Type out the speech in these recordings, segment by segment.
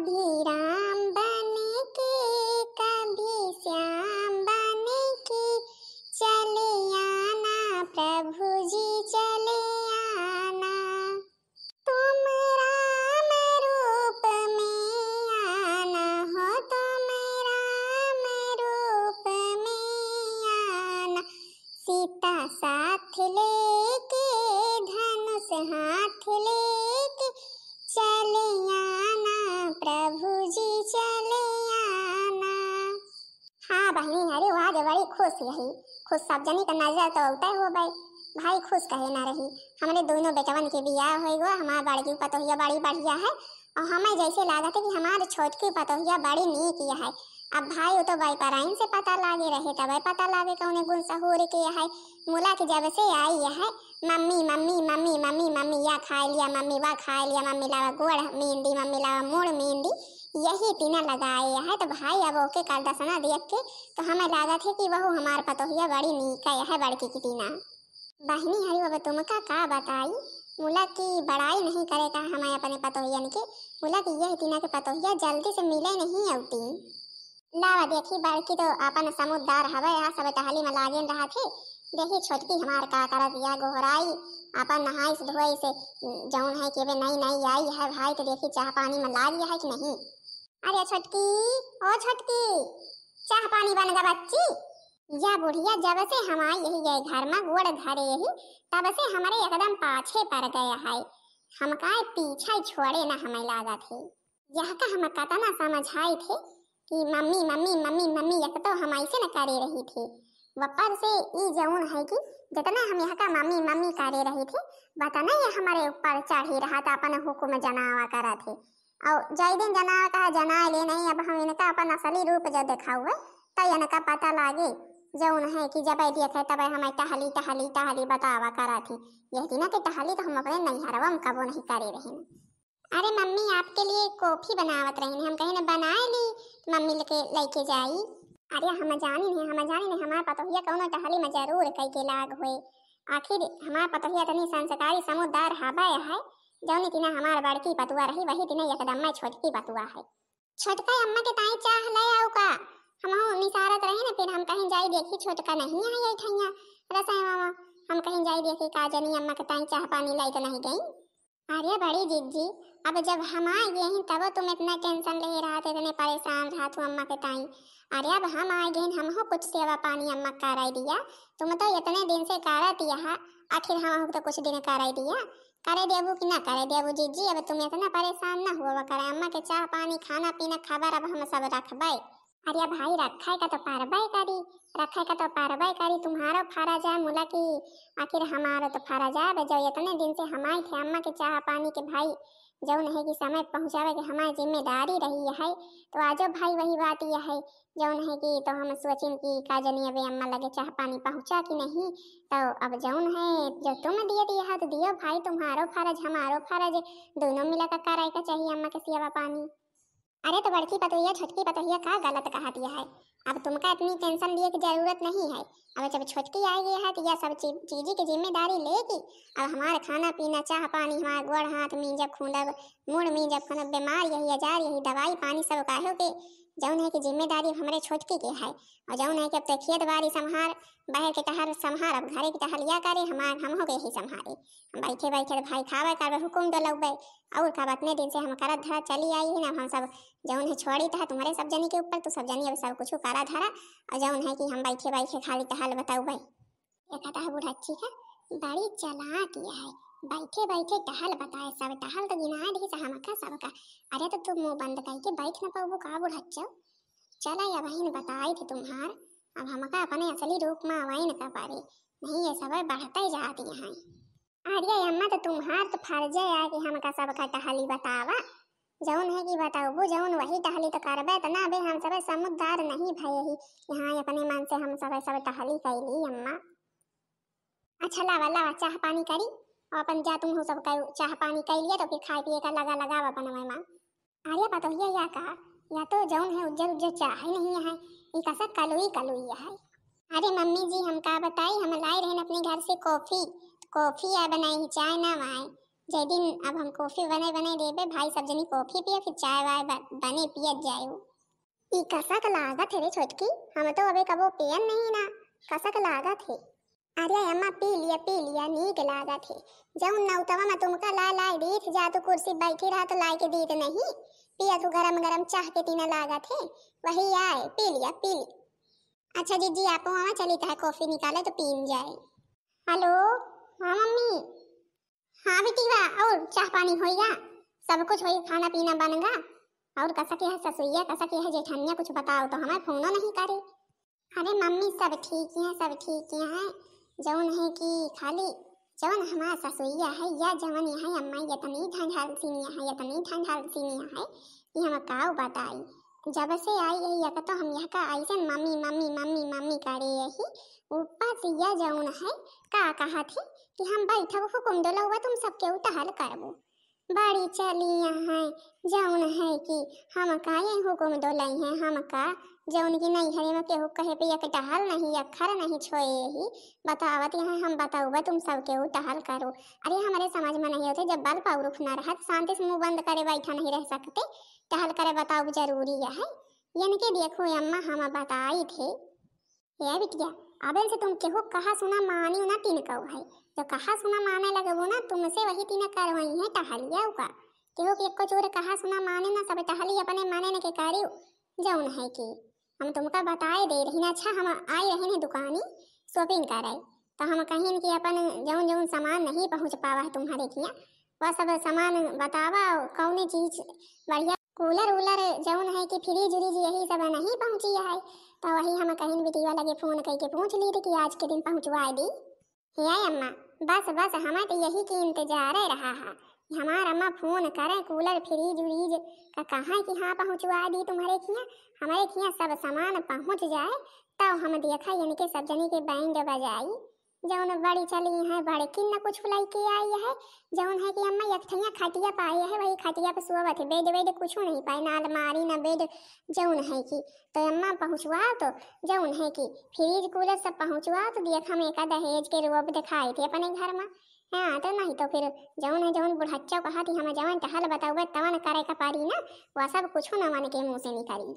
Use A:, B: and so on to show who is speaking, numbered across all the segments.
A: कभी राम बने के कभी श्याम बने के चले आना प्रभु जी चले आना। तुम राम रूप में आना हो तुम राम रूप में आना। सीता साथ लेके धनुष हाथ लेके चले आना प्रभु जी चले आना। हाँ बहनी, अरे वाह बड़ी खुश यही खुश सब जनी का नजर तो उतर हो भाई खुश कहे ना रही। हमारे दोनों बेटवन के बियाह हो गो, हमार बड़की पतोहिया बड़ी बढ़िया है और हमें जैसे लागत है कि हमारे छोटकी पतोहिया बड़ी नीक है। अब भाई वो तो वाइपराइन से पता लागे रहे तब पता लागे कौन गुण सहूर के है। मुला की जब से आई है mummy mummy mummy mummy mummy या खा लिया मम्मी वाह खा लिया मम्मी लावा गोड़ मेहंदी मम्मी लावा मोड़ मेहंदी यही तीना लगाए है। तो भाई अब ओके कर दसना देख के तो हमें लागत है कि वह हमार पतोहिया बड़ी नीक है बड़की की तीना। बहनी हरी अब तुमका का बताई मुला की बड़ाई नहीं करेगा हमें अपने पतोहियन के। मुला की यह तीना के पतोहिया जल्दी से मिले नहीं औती। लावा देखी बड़की तो अपन समुद्र हवे यहाँ सब टहली में लागेन रहा थे। देखी छोटकी हमार का करत या गोहराई अपन नहाई से धोई से जौन है कि नई नई आई है भाई। तो देखी चाह पानी में लाग है कि नहीं। अरे छोटकी ओ छोटकी चाह पानी बन गा बच्ची। या बुढ़िया जब से हमारे यही गए घर में गोड़ धरे यही तब से हमारे एकदम पाछे पड़ गया है। हम का पीछा छोड़े ना हमें लागत है। यह का हम कतना समझाई थे कि मम्मी मम्मी मम्मी मम्मी यह तो हम ऐसे न करे रही थी। वपर से ई जौन है कि जितना हम यहाँ का मम्मी मम्मी करे रही थी बतना ये हमारे ऊपर चढ़ी रहा था अपन हुक्म जनावा करा थे। और जय दिन जनावा कहा जना ले नहीं। अब हम इनका अपन असली रूप जब देखा हुए तो इनका पता लागे जौन है कि जब देखे तब हमें टहली टहली टहली बतावा करा थी। यह थी ना कि टहली तो हम अपने नैहरवा में कबो नहीं करे रहे। अरे मम्मी आपके लिए कॉफी बनावत रही हम कहीं न बनाए ली मम्मी लेके जाई। अरे हम जानी नहीं हमारा पतोहिया कौनो टहली में जरूर कई के लाग हुए। आखिर हमारा पतोहिया इतनी संस्कारी समुद्र हवा है जौन तीना हमार बड़की पतुआ रही वही तीना एकदम में छोटकी पतुआ है। छोटका अम्मा के ताई चाह ले आऊ का हम निसारत रहे ना। फिर हम कहीं जाई देखी छोटका नहीं है ये ठैया रसाई मामा हम कहीं जाई देखी का जनी अम्मा के ताई चाह पानी लाई तो नहीं गई। अरे बड़ी जिज्जी अब जब हम आ गए हैं तब तुम इतना टेंशन ले रहा थे इतने परेशान रहा तू अम्मा के ताई। अरे अब हम आ गए हम हो कुछ सेवा पानी अम्मा करा दिया। तुम तो इतने दिन से करा दिया आखिर हम तो कुछ दिन करा दिया करे देबू कि ना करे देबू जिज्जी। अब तुम इतना परेशान ना हुआ करे अम्मा के चाह पानी खाना पीना खबर अब हम सब रखबे। अरे भाई रखे का तो पारबाई करी तुम्हारा फर्ज है मुला की आखिर हमारा तो फर्ज है। जो इतने दिन से हमारे थे अम्मा के चाह पानी के भाई जौन है कि समय पहुँचावे की हमारी जिम्मेदारी रही है। तो आजो भाई वही बात यह है जौन है कि तो हम सोचिन कि का जनी अब अम्मा लगे चाह पानी पहुँचा कि नहीं। तो अब जौन है जो तुम दिया है तो दियो भाई तुम्हारो फर्ज हमारो फर्ज दोनों मिलकर कराए का चाहिए अम्मा के सेवा पानी। अरे तो बड़की पतोहिया छोटकी पतोहिया का गलत कहा दिया है। अब तुमका इतनी टेंशन लिए की जरूरत नहीं है। अब जब छोटकी आई गई है तो यह सब चीज़ी की जिम्मेदारी लेगी। अब हमारा खाना पीना चाह पानी हमारा गोड़ हाथ में जब खूंदब मुड़ में जब खूंदब बीमार यही हजार यही दवाई पानी सब काहे के जौन है कि जिम्मेदारी हमारे छोटकी के है। और जौन है कि अब तो खेत बाड़ी संभार बाहर के टहल संभार अब घरे के टहलिया करे हम हो गए ही संभारे। हम बैठे बैठे भाई खावे करवे हुकुम दो लौबे और कब इतने दिन से हम करा धरा चली आई है ना। हम सब जौन है छोड़ी था तुम्हारे सब जनी के ऊपर तो सब जनी अब सब कुछ करा धरा और जौन है कि हम बैठे बैठे खाली टहल बताऊ भाई एक था बूढ़ा अच्छी है बड़ी चला किया है बैठे बैठे टहल बताए सब टहल तो गिना दी हमका सबका। अरे तो तुम मुंह बंद करके बैठ न पाओ का बुढ़ा चला या बहन बताई थी तुम्हार अब हमका अपने असली रूप में आवाई न कर पारे नहीं ये सब बढ़ता ही जाती है। अरे अम्मा तो तुम्हार तो फर्ज है कि हमका सबका टहली बतावा जौन है कि बताओ जौन वही टहली तो करबे तो ना बे हम सब समुद्र नहीं भई यहाँ अपने मन से हम सब टहली कैली अम्मा। अच्छा लावा चाह पानी करी और अपन जा तुम हो सब चाह पानी कर लिया तो फिर खाए पिए का लगा अपन में। अरे पतोहिया या कहा या तो जौन है उज्जर चाह नहीं है ये कैसा कलुई है। अरे मम्मी जी हम का बताई हम लाए रहे अपने घर से कॉफी या बनाई चाय ना आए जय दिन अब हम कॉफी बने बने देबे भाई, सब जनी कॉफी पिए फिर चाय वाय बने पियत जाए। ई कसक लागत है रे छोटकी, हम तो अबे कबो पियन नहीं ना, कसक लागत है। अरे अम्मा पी लिया नीक लागत है। जौन नौतवा में तुमका ला लाई दीथ जा तो कुर्सी बैठी रहा तो लाई के दीत नहीं, पिया तो गरम गरम चाह के तीना लागत है, वही आए पी लिया पी ली। अच्छा जीजी आप वहाँ चली था कॉफी निकाले तो पीन जाए। हेलो हाँ मम्मी। हाँ बेटीवा और चाह पानी होइगा, सब कुछ होई, खाना पीना बनगा। और कसा के है ससुइया, कसा के है जेठानिया, कुछ बताओ तो हमें फोन नहीं करे। अरे मम्मी सब ठीक है, सब ठीक है। जौन है कि खाली जौन हमारा ससुइया है या जवन है अम्मा यतनी ठंडाल सीनिया है, यतनी ठंडाल सीनिया है कि हम काऊ बताई। जब से आई यही यक तो हम यह का ऐसे मम्मी मम्मी मम्मी मम्मी करे यही ऊपर से यह जौन है का कहा थी कि हम बैठब हुकुम डोला हुआ तुम सबके उतहल करबो। बड़ी चली यहाँ जौन है कि हम का ये हुकुम डोलाई है, हम का जौन की नहीं हरे में केहू कहे पे एक टहल नहीं अखर नहीं छोए ही बतावत यहाँ हम बताऊबा तुम सबके टहल करो। अरे हमारे समझ में नहीं होते, जब बल पाउरुख न रहत शांति से मुंह बंद करे बैठा नहीं रह सकते, टहल करे बताओ जरूरी है। इनके देखो अम्मा हम बताई थे ये बिटिया, अबे से तुम केहू कहा सुना मानी ना तीन कहू है, जो कहा सुना माने लगबो ना तुमसे वही तीन करवाई है टहलिया का। केहू के एको चोर कहा सुना माने ना, सब टहली अपने माने न के करियो। जौन है कि हम तुमका बताए दे रही ना। अच्छा हम आई रहे ने दुकानी शॉपिंग करे तो हम कहीं कि अपन जौन जौन सामान नहीं पहुंच पावा है तुम्हारे किया वह सब सामान बतावा, कौन चीज बढ़िया कूलर वूलर जौन है कि फ्रिज व्रिज यही सब नहीं पहुंची है, तो वही हम कहीं बिटिया लगे फोन करके पूछ ली थी कि आज के दिन पहुंचवा दी। हे अम्मा बस बस हमें तो यही की इंतजार रहा है, हमारा अम्मा फोन करे कूलर फ्रिज व्रिज का कहा कि हाँ पहुंचवा दी तुम्हारे खिया, हमारे खिया सब सामान पहुंच जाए तब हम देखा यानी के सब जनी के बैंड बजाई। जौन बड़ी चली है बड़े किन न कुछ लाई के आई है, जौन है कि अम्मा यथैया खटिया पाई है, वही खटिया पे सोवत है, बेड वेड कुछ नहीं पाए ना, अलमारी ना बेड जौन है कि तो अम्मा पहुंचवा तो जौन है कि फ्रिज कूलर सब पहुंचवा तो देख हम एक दहेज के रूप दिखाए थे अपने घर में। हाँ तो नहीं तो फिर जौन है जौन बुढ़च्चा कहा थी हम जवन टहल बताओगे तवन करे का पारी ना, वह सब कुछ न मन के मुँह से निकली।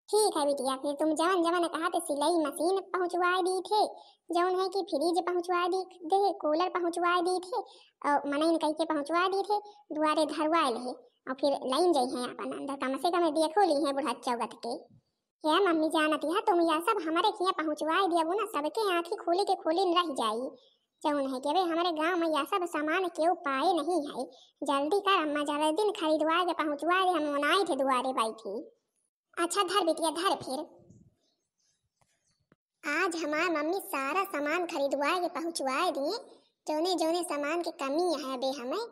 A: ठीक है बिटिया, फिर तुम जवन जवन कहा थे सिलाई मशीन पहुंचवा दी थे, जौन है कि फ्रिज पहुंचवा दी दे, कूलर पहुंचवा दी थे और मनइन कह के पहुंचवा दी थे, दुआरे धरवाए ले और फिर लाइन जाइ हैं अपन अंदर कम से कम देखो ली है बुढ़च्चा गत के। क्या मम्मी जानती है तुम यह सब हमारे किया पहुंचवा दिया वो ना सबके आँखी खोली के खोली रह जाई। जौन है कि हमारे गांव में यह सब सामान केहू पाए नहीं है, जल्दी कर अम्मा जल्दी दिन खरीदवा के पहुंचवा दे, हम मनाई थे दुआरे बैठी। अच्छा धर बिटिया धर, फिर आज हमारी मम्मी सारा सामान खरीदवा के पहुंचवा दिए, जोने जोने सामान की कमी है बे हमें,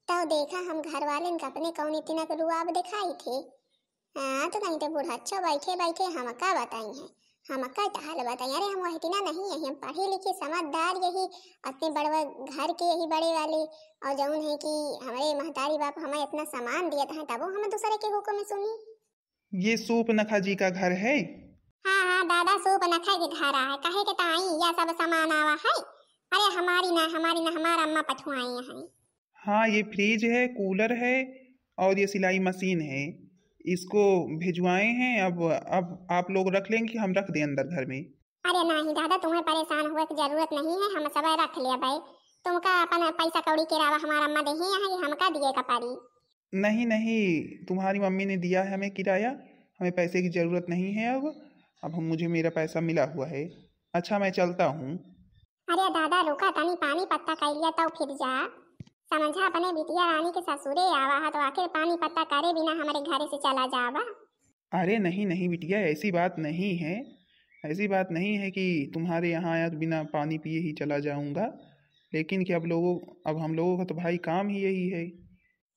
A: तो देखा हम घर वाले ने अपने कौन इतना के रुआब दिखाई थे। हाँ तो नहीं तो बुढ़च्चा बैठे बैठे हम का बताई हैं, हम का टहल बताई। अरे हम वही इतना नहीं है, हम पढ़े लिखे समझदार यही अपने बड़े घर के यही बड़े वाले, और जौन है कि हमारे महतारी बाप हमें इतना सामान दिया था तब हम दूसरे के हुक्म में सुनी।
B: ये सूप नखा जी का घर है?
A: हाँ हाँ दादा सूप नखा के घर है, कहे के ताई यह सब सामान आवा है। अरे हमारी ना हमारा अम्मा पठुआई है।
B: हाँ ये फ्रिज है, कूलर है और ये सिलाई मशीन है, इसको भिजवाए हैं। अब आप लोग रख लेंगे कि हम रख दें अंदर घर में?
A: अरे नहीं दादा तुम्हें परेशान हुए की जरूरत नहीं है, हम सब रख लिया भाई, तुमका अपन पैसा कौड़ी के रावा हमारा अम्मा दे है, हमका दिए का पारी।
B: नहीं नहीं, तुम्हारी मम्मी ने दिया है हमें किराया, हमें पैसे की ज़रूरत नहीं है अब मुझे मेरा पैसा मिला हुआ है। अच्छा मैं चलता हूँ।
A: अरे दादा रुका तनी पानी पत्ता कर लिया तो फिर जा, समझा अपने बिटिया रानी के ससुरे आवा है तो आखिर पानी पत्ता करे बिना हमारे घर से चला जावा।
B: अरे नहीं नहीं बिटिया, ऐसी बात नहीं है, ऐसी बात नहीं है कि तुम्हारे यहाँ आया तो बिना पानी पिए ही चला जाऊँगा, लेकिन कि अब हम लोगों का तो भाई काम ही यही है।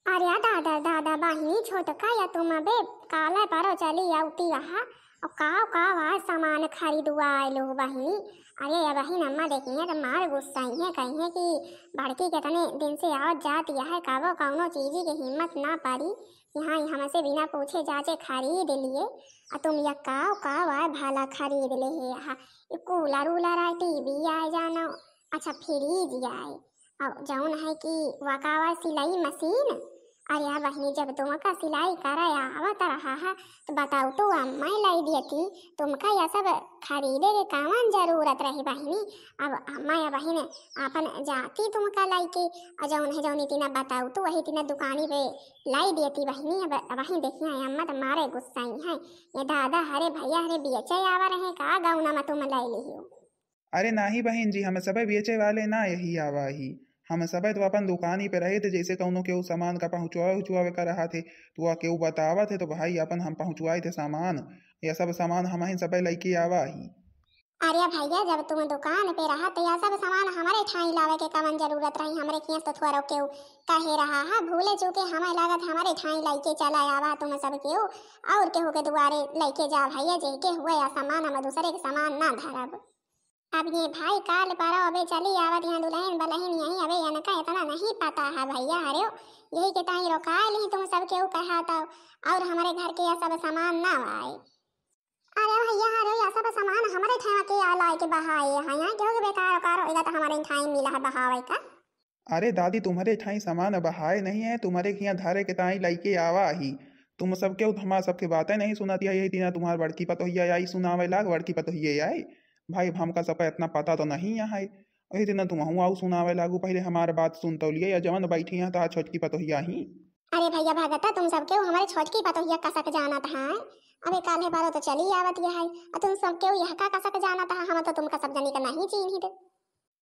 A: अरे दादा दादा बहिनी छोटका या तुम अबे काला पारो चली आउती रहा और काव सामान खरीदवा लो बहिनी। अरे बहिन अम्मा देखिए तो मार गुस्सा है, कहीं कि बड़की के तने दिन से आवत जाती है, कावो कौनो चीज़ी की हिम्मत ना पारी यहाँ हमसे बिना पूछे जाचे खरीद लिए, और तुम यह काव आए भाला खरीद ले यहाँ कूलर वूलर आए, टीवी आए जानो, अच्छा फ्रिज आए, अब जौन है कि वकावा सिलाई मशीन। अरे यार बहनी, जब तुमका सिलाई करा आवत रहा है तो बताओ तो मैं लाई दियती। तुमका यह सब खरीदे के कामन जरूरत रही बहनी। अब अम्मा या बहन अपन जाती तुमका लाई के जौन है जौन इतना बताओ तो वही इतना दुकानी पे लाई दियती बहनी। अब वही देखिए अम्मा तो मारे गुस्सा ही है। ये दादा हरे भैया हरे बेचे आवा रहे का गाँव में तुम लाई ली हो।
B: अरे नाही बहन जी, हम सब बेचे वाले ना यही आवा ही। हम सब तो अपन दुकान ही पे रहे थे, जैसे कौनो केहू सामान का पहुँचवावे उचवावे कर रहा थे तो वह केहू बतावा थे तो भाई अपन हम पहुँचवाए थे सामान। यह सब सामान हम ही सब लेके आवा ही।
A: अरे भैया, जब तुम दुकान पे रहा तो यह सब सामान हमारे ठाई लावे के कवन जरूरत रही। हमरे किया तो थोड़ा केहू कहे रहा है भूले चूके हमें लागत हमारे ठाई लाइके चला आवा तुम सब केहू और केहू के दुआरे लेके जा भैया। जे के हुए या सामान हम दूसरे के सामान ना धरब। अब ये भाई काल पारो अबे चली आवत यहाँ दुल्हन बलहन यही अबे इनका इतना नहीं पता है भैया। अरे यही के ताई रोका ली तुम सब केहू कहा था और हमारे घर के यह सब सामान ना आए। अरे भैया, अरे यह सब सामान हमारे ठाई के आला के बहाए है यहाँ केहू के बेकार कारो इधर तो हमारे ठाई मिला है बहावे का।
B: अरे दादी, तुम्हारे ठाई सामान बहाए नहीं है, तुम्हारे यहाँ धारे के ताई लेके आवा ही। तुम सबके हमारा सबके बातें नहीं सुनाती है। यही तीना तुम्हारी बड़की पतोहिया आई सुनावे लाग, बड़की पतोहिया आई। भाई हमका सबका इतना पता तो नहीं है। वही दिन तुम आऊ सुनावे लागू, पहले हमारे बात सुन तो लिए या जवन बैठी हैं तो छोटकी पतोहिया ही।
A: अरे भैया भगता, तुम सबके हमारे छोटकी पतोहिया कसक जाना था। अबे काले बारो तो चली आवत यह है और तुम सबके यह का कसक जाना था। हम तो तुमका सब जनी का नहीं चीन्ही थे।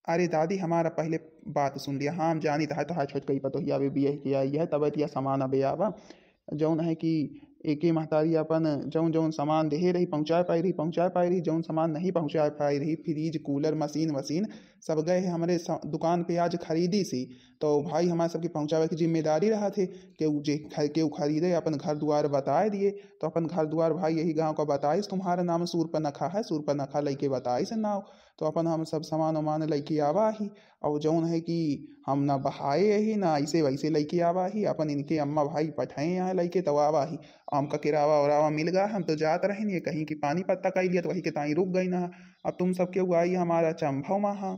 B: अरे दादी, हमारा पहले बात सुन लिया। हाँ, हम जानी था तो छोटकी पतोहिया अभी भी यही आई है, तब यह सामान अबे आवा जौन है कि एक ही महतारी अपन जौन जौन सामान दे रही पहुँचा पाई रही। जौन सामान नहीं पहुँचा पाई रही, फ्रिज कूलर मशीन वशीन सब गए हैं हमारे दुकान पे आज खरीदी सी। तो भाई हमारे सबकी पहुँचावे की जिम्मेदारी रहा थे केहू खरीदे अपन घर द्वार बताए दिए। तो अपन घर द्वार भाई यही गांव का बताइस तुम्हारा नाम सूरपनखा है, सूरपनखा लेके बताइस नाव। तो अपन हम सब सामान वामान लेके आवा ही। और जौन है कि हम ना बहाए ही ना ऐसे वैसे लेके आवा ही। अपन इनके अम्मा भाई पठाए यहाँ लेके तो आवा ही। आम का किरावा उरावा मिल गया, हम तो जात रहे नहीं कहीं की पानी पत्ता कर लिया तो वही के ताई रुक गई ना। अब तुम सबके आई हमारा चंभव महा।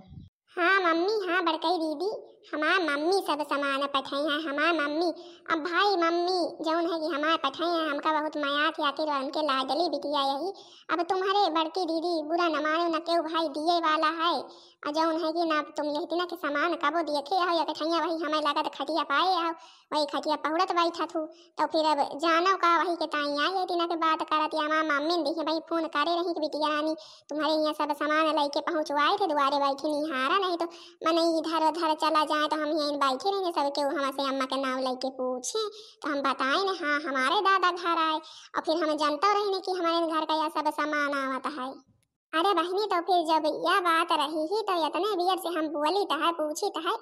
A: हाँ मम्मी, हाँ बड़कई दीदी, हमार मम्मी सब सामान पठाई है। हमार मम्मी अब भाई मम्मी जौन है कि हमारे पठाई है। हमका बहुत माया थी आखिर उनके लाडली बिटिया यही। अब तुम्हारे बड़की दीदी बुरा न मानो न केहू भाई दिए वाला है। और जौन है कि ना तुम यही ना कि सामान कबो देखे हो या कठैया वही हमें लागत खटिया पाए आओ वही खटिया पहुड़त बैठा थू। तो फिर अब जानो का वही के ताई आई है ना के बात करत या हमार मम्मी देखिए भाई फोन करे रही कि बिटिया रानी तुम्हारे यहाँ सब सामान लेके पहुँचवाए थे, दुआरे बैठे निहारा नहीं तो मैंने इधर उधर चला जाए तो हम यहीं बैठे रहेंगे सब केहू हमसे अम्मा के नाम लेके पूछे तो हम बताए ना हाँ हमारे दादा घर आए और फिर हमें जानता रहने कि हमारे घर का यह सब सामान आवत है। अरे बहनी, तो फिर जब यह बात रही ही तो इतने बियर से हम बोली तो है पूछी तो है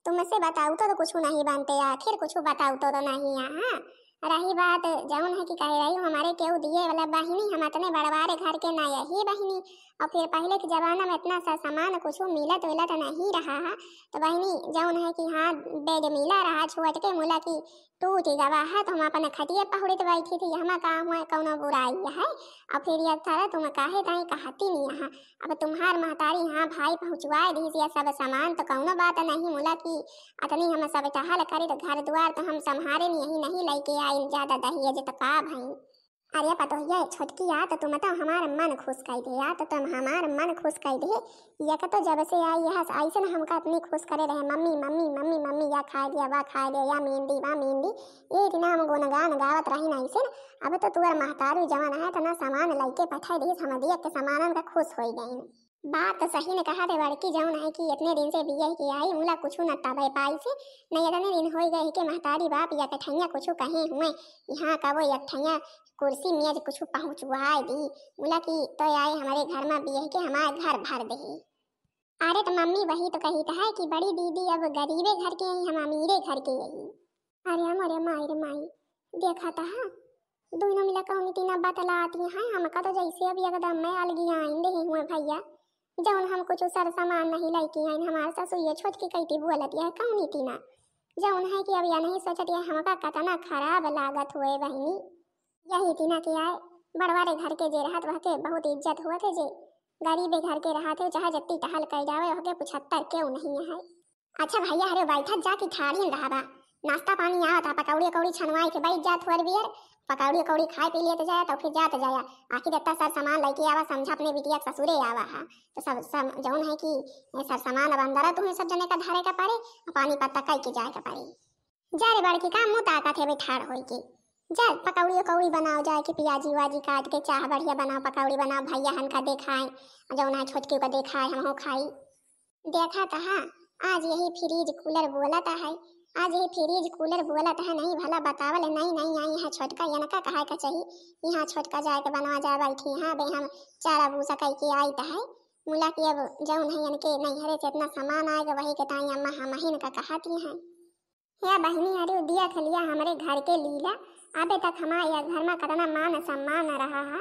A: तुमसे बताऊ तो कुछ नहीं बनते आखिर कुछ बताऊ तो नहीं यहाँ। रही बात जौन है कि कह रही हूँ हमारे केहू दिए वाला बहनी हम इतने बड़वारे घर के ना यही बहनी। और फिर पहले के जमाना में इतना सा सामान कुछ मिलत विलत नहीं रहा है। तो बहनी जौन है कि हाँ बेड मिला रहा छुअट के मुला की टूट गवा है तो हम अपने खटिया पहुड़े बैठी थी। हमारा काम हुआ कौन बुराई है। और फिर यह था तुम काहे ताई कहती नहीं यहाँ। अब तुम्हार महतारी यहाँ भाई पहुँचवाए दी यह सब सामान तो कौनो बात नहीं मुला की अतनी हम सब टहल करी तो घर द्वार तो हम संभारे नहीं लेके आई ज्यादा दही तो का भाई। अरे पतोहिया छोटकी या तो तुम तो हमारा मन खुश कर दे या तो तुम हमारा मन खुश कर दे। यह तो जब से आई यह ऐसे ना हमका इतनी खुश करे रहे मम्मी मम्मी मम्मी मम्मी या खा लिया वाह खा लिया या मेहंदी वाह मेहंदी ये इतना हम गुनगान गावत रही ना ऐसे ना। अब तो तुअर महतारू जवान है तो ना सामान लेके पठाई दी हम दिया के सामान का खुश हो गई। बात तो सही ने कहा थे बड़की जौन है कि इतने दिन से बिया की आई मुला कुछ न तबे पाई से नहीं इतने दिन हो गए कि महतारी बाप या कठैया कुछ कहे हुए यहाँ का वो यठैया कुर्सी मेज कुछ पहुँचवा दी मुला की तो आए हमारे घर में बिया के हमारे घर भर दे। अरे तो मम्मी वही तो कही है कि बड़ी दीदी अब गरीबे घर के यही हम अमीरे घर के यही। अरे हमारे माई रे माई देखा था दोनों मिला कहूँ तीना बतलाती हैं हमका तो जैसे अब एकदम मैं अलगी आइंदे ही हुए भैया जौन हम कुछ सर सामान नहीं लेके आए हमारे ससुर छोटकी कहती बोलती है कौन तीना जौन है कि अब यह नहीं सोचती है हमका कतना खराब लागत हुए बहनी। यही तीना के आए बड़वारे घर के जे रहत वह के बहुत इज्जत हुआ थे जे गरीबे घर के रहा थे चाहे जत्ती टहल कर जावे वह के 75 क्यों नहीं है। अच्छा भैया अरे बैठत जा कि ठाड़ियन रहा नाश्ता पानी आवत पकौड़ी कौड़ी छनवाई के बैठ जात हुआ बियर पकौड़ी कौड़ी खाए पी लिए तो जाया तो फिर जात जाया आखिर इतना सर सामान लेके आवा समझा अपने बिटिया के ससुरे आवा हा तो सब जौन है कि सर सामान अब अंदर तुम्हें सब जने का धारे का पड़े पानी पत्ता कई के जाए का पड़े जा रे बड़की काम मुँह ताकत है ठाड़ हो के जा पकौड़ी कौड़ी बनाओ जाए कि प्याजी वाजी काट के चाह बढ़िया बनाओ पकौड़ी बनाओ भैया हन का देखाए जौन है छोटकी को देखाए हम खाई देखा था आज यही फ्रिज कूलर बोलता है आज यही फ्रिज कूलर बोलता है नहीं भला बतावल नहीं नहीं आई है छोटका यनका कहा का चाहिए यहाँ छोटका जाए के बनवा जाए बैठी यहाँ बे हम चारा भूसा कह के आई है मुला की अब जौन है इनके नहीं हरे से इतना सामान आएगा वही के ताई अम्मा हम ही का कहाती हैं या बहनी अरे दिया खलिया हमारे घर के लीला अबे तक हमारे घर में करना मान सम्मान रहा है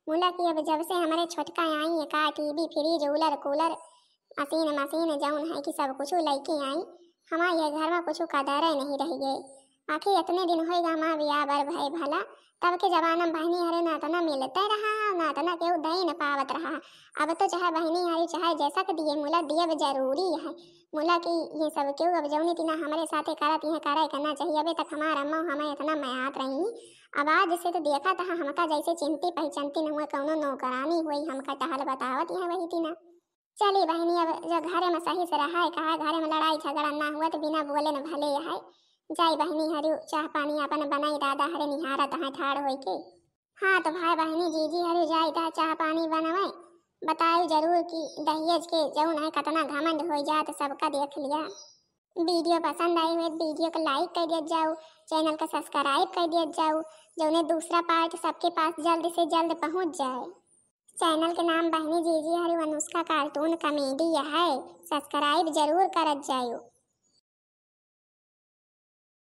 A: मुला की अब जब से हमारे छोटका आई है का TV fridge cooler cooler machine machine जौन है कि सब कुछ लेके आई हमारे घर में कुछ कदर नहीं रह गए आखिर इतने दिन होएगा माँ बिया बर भाई भला तब के जमाना में बहनी हरे ना तो ना मिलते रहा ना तो ना केहू दही न पावत रहा अब तो चाहे बहनी हरी चाहे जैसा के दिए मुला दिए जरूरी है मुला की ये सब केहू अब जौनी तीना हमारे साथे करत ये करे करना चाहिए अभी तक हमारा अम्मा हमें इतना मयात रही अब आज से तो देखा था हमका जैसे चिंती पहचानती न हुआ कौनो नौकरानी हुई हमका टहल बतावत है वही तीना चली बहनी अब जो घरे में सही से रहा है कहा घरे में लड़ाई झगड़ा ना हुआ तो बिना बोले न भले है जाई बहनी हरी चाह पानी अपन बनाई दादा हरे निहारत है ठाड़ हो के हाँ तो भाई बहनी जीजी हरी जाई ता चाह पानी बनवाए बताओ जरूर कि दहेज के जौन है कितना घमंड हो जाए तो सबका देख लिया वीडियो पसंद आई हुई वीडियो को लाइक कर दिया जाओ चैनल को सब्सक्राइब कर दिया जाओ जो दूसरा पार्ट सबके पास जल्द से जल्द पहुँच जाए चैनल के नाम बहनी जीजी हरी अनुष्का कार्टून कॉमेडी है सब्सक्राइब जरूर कर जाओ।